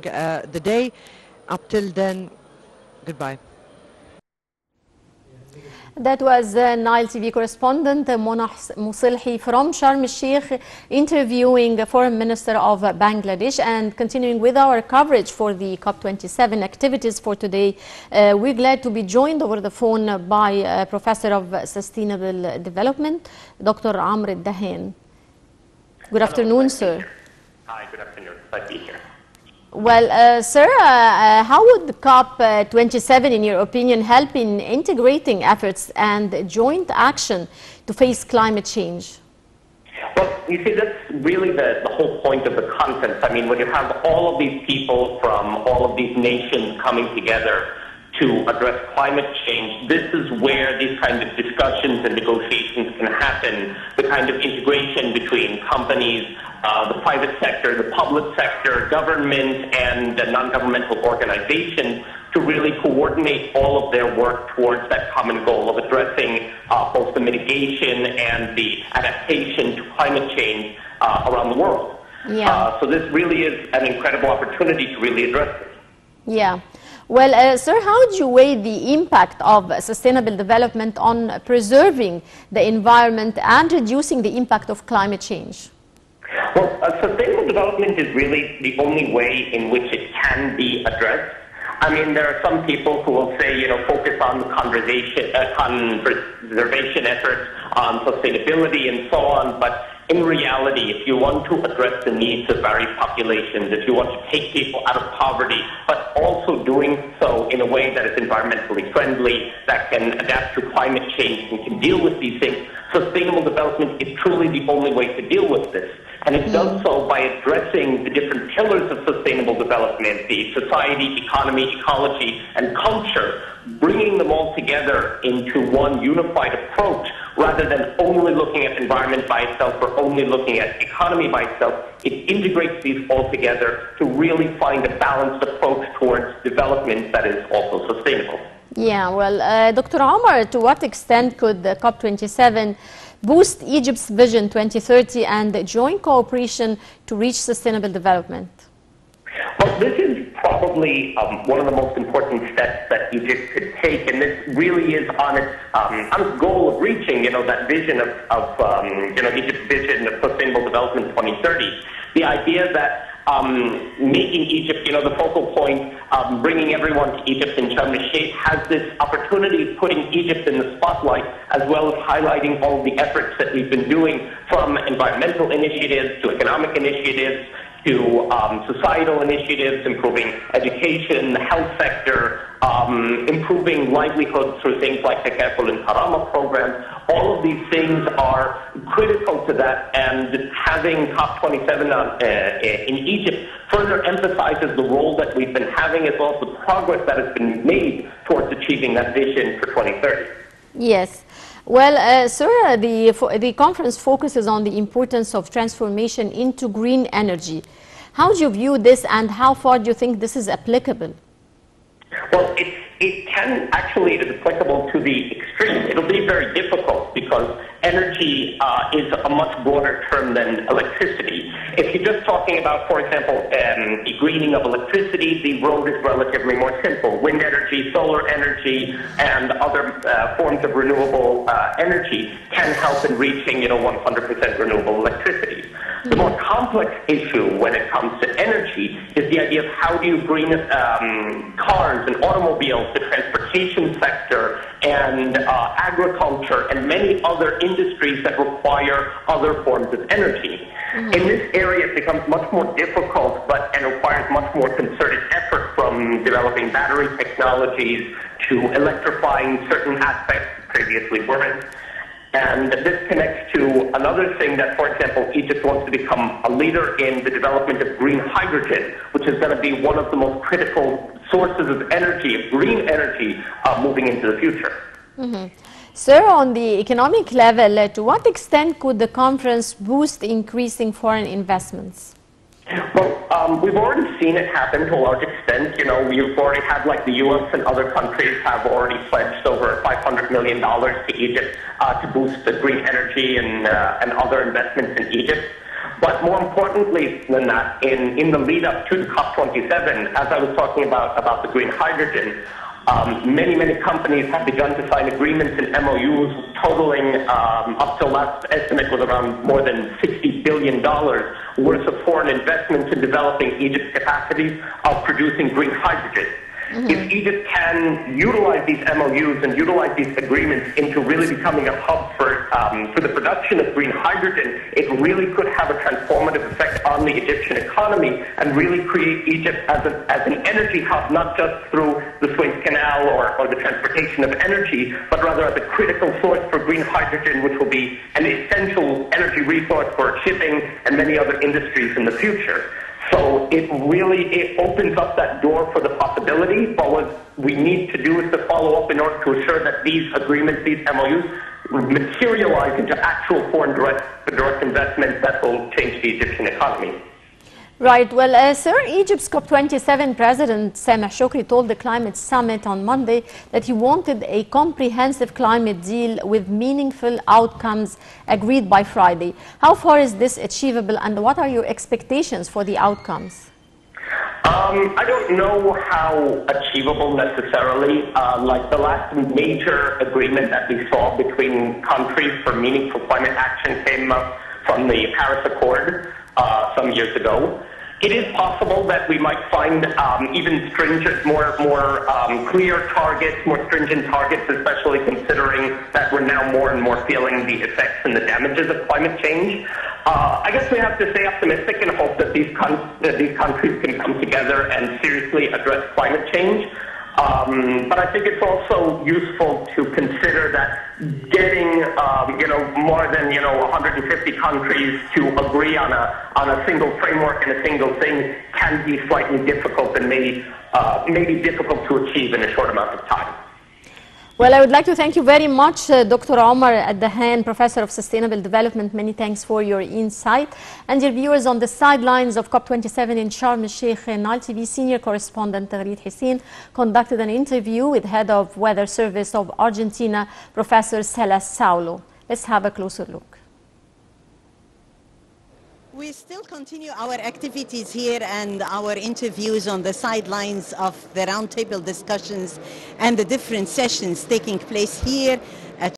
the day. Up till then, goodbye. That was Nile TV correspondent Mona Musilhi from Sharm el-Sheikh interviewing Foreign Minister of Bangladesh. And continuing with our coverage for the COP27 activities for today, we're glad to be joined over the phone by Professor of Sustainable Development, Dr. Amr Dahan. Good afternoon, sir. Hi, good afternoon. Glad to be here. Well, sir, how would the COP27, in your opinion, help in integrating efforts and joint action to face climate change? Well, you see, that's really the whole point of the conference. I mean, when you have all of these people from all of these nations coming together to address climate change, this is where these kinds of discussions and negotiations can happen, the kind of integration between companies, the private sector, the public sector, government, and non-governmental organizations to really coordinate all of their work towards that common goal of addressing both the mitigation and the adaptation to climate change around the world. Yeah. So this really is an incredible opportunity to really address this. Yeah. Well, sir, how do you weigh the impact of sustainable development on preserving the environment and reducing the impact of climate change? Well, sustainable development is really the only way in which it can be addressed. I mean, there are some people who will say, focus on the conservation efforts, on sustainability and so on, but in reality, if you want to address the needs of various populations, if you want to take people out of poverty, but also doing so in a way that is environmentally friendly, that can adapt to climate change and can deal with these things, sustainable development is truly the only way to deal with this. And it does so by addressing the different pillars of sustainable development, the society, economy, ecology, and culture, bringing them all together into one unified approach rather than only looking at environment by itself or only looking at economy by itself. It integrates these all together to really find a balanced approach towards development that is also sustainable. Yeah, well, Dr. Omar, to what extent could the COP27 boost Egypt's Vision 2030 and joint cooperation to reach sustainable development? Well, this is probably one of the most important steps that Egypt could take, and this really is on its goal of reaching, that vision of Egypt's vision of sustainable development 2030. The idea that making Egypt, the focal point, bringing everyone to Egypt in Sharm el-Sheikh has this opportunity of putting Egypt in the spotlight, as well as highlighting all of the efforts that we've been doing, from environmental initiatives to economic initiatives to societal initiatives, improving education, the health sector, improving livelihoods through things like the Kaful and Karama programs. All of these things are critical to that, and having COP27 in Egypt further emphasizes the role that we've been having, as well as the progress that has been made towards achieving that vision for 2030. Yes. Well, sir, the conference focuses on the importance of transformation into green energy. How do you view this, and how far do you think this is applicable? Well, it can actually, it is applicable to the extreme. It'll be very difficult because energy is a much broader term than electricity. If you're just talking about, for example, the greening of electricity, the road is relatively more simple. Wind energy, solar energy, and other forms of renewable energy can help in reaching, 100% renewable electricity. The more complex issue when it comes to energy is the idea of how do you green cars and automobiles, the transportation sector, and agriculture, and many other industries that require other forms of energy. In this area, it becomes much more difficult, and requires much more concerted effort, from developing battery technologies to electrifying certain aspects that previously weren't. And this connects to another thing that, for example, Egypt wants to become a leader in the development of green hydrogen, which is going to be one of the most critical sources of energy, of green energy, moving into the future. Sir, on the economic level, to what extent could the conference boost increasing foreign investments? Well, we've already seen it happen to a large extent. We've already had, like, the U.S. and other countries have already pledged over $500 million to Egypt to boost the green energy and other investments in Egypt. But more importantly than that, in the lead up to the COP27, as I was talking about the green hydrogen, many companies have begun to sign agreements and MOUs totaling, up to last estimate was around more than $60 billion worth of foreign investments in developing Egypt's capacities of producing green hydrogen. If Egypt can utilize these MOUs and utilize these agreements into really becoming a hub for the production of green hydrogen, it really could have a transformative effect on the Egyptian economy and really create Egypt as an energy hub, not just through the Suez Canal or the transportation of energy, but rather as a critical source for green hydrogen, which will be an essential energy resource for shipping and many other industries in the future. So it opens up that door for the possibility, but what we need to do is to follow up in order to ensure that these agreements, these MOUs, materialize into actual foreign direct investments that will change the Egyptian economy. Right. Well, sir, Egypt's COP27 President Sameh Shoukry told the climate summit on Monday that he wanted a comprehensive climate deal with meaningful outcomes agreed by Friday. How far is this achievable, and what are your expectations for the outcomes? I don't know how achievable necessarily. Like the last major agreement that we saw between countries for meaningful climate action came up from the Paris Accord some years ago. It is possible that we might find even stringent, more clear targets, more stringent targets, especially considering that we're now more and more feeling the effects and the damages of climate change. I guess we have to stay optimistic and hope that these countries can come together and seriously address climate change. But I think it's also useful to consider that getting, more than, 150 countries to agree on a single framework and a single thing can be slightly difficult and maybe difficult to achieve in a short amount of time. Well, I would like to thank you very much, Dr. Omar Addahan, Professor of Sustainable Development. Many thanks for your insight. And your viewers, on the sidelines of COP27 in Sharm el-Sheikh, Nile TV senior correspondent Taghreed Hussein conducted an interview with Head of Weather Service of Argentina, Professor Celeste Saulo. Let's have a closer look. We still continue our activities here and our interviews on the sidelines of the roundtable discussions and the different sessions taking place here at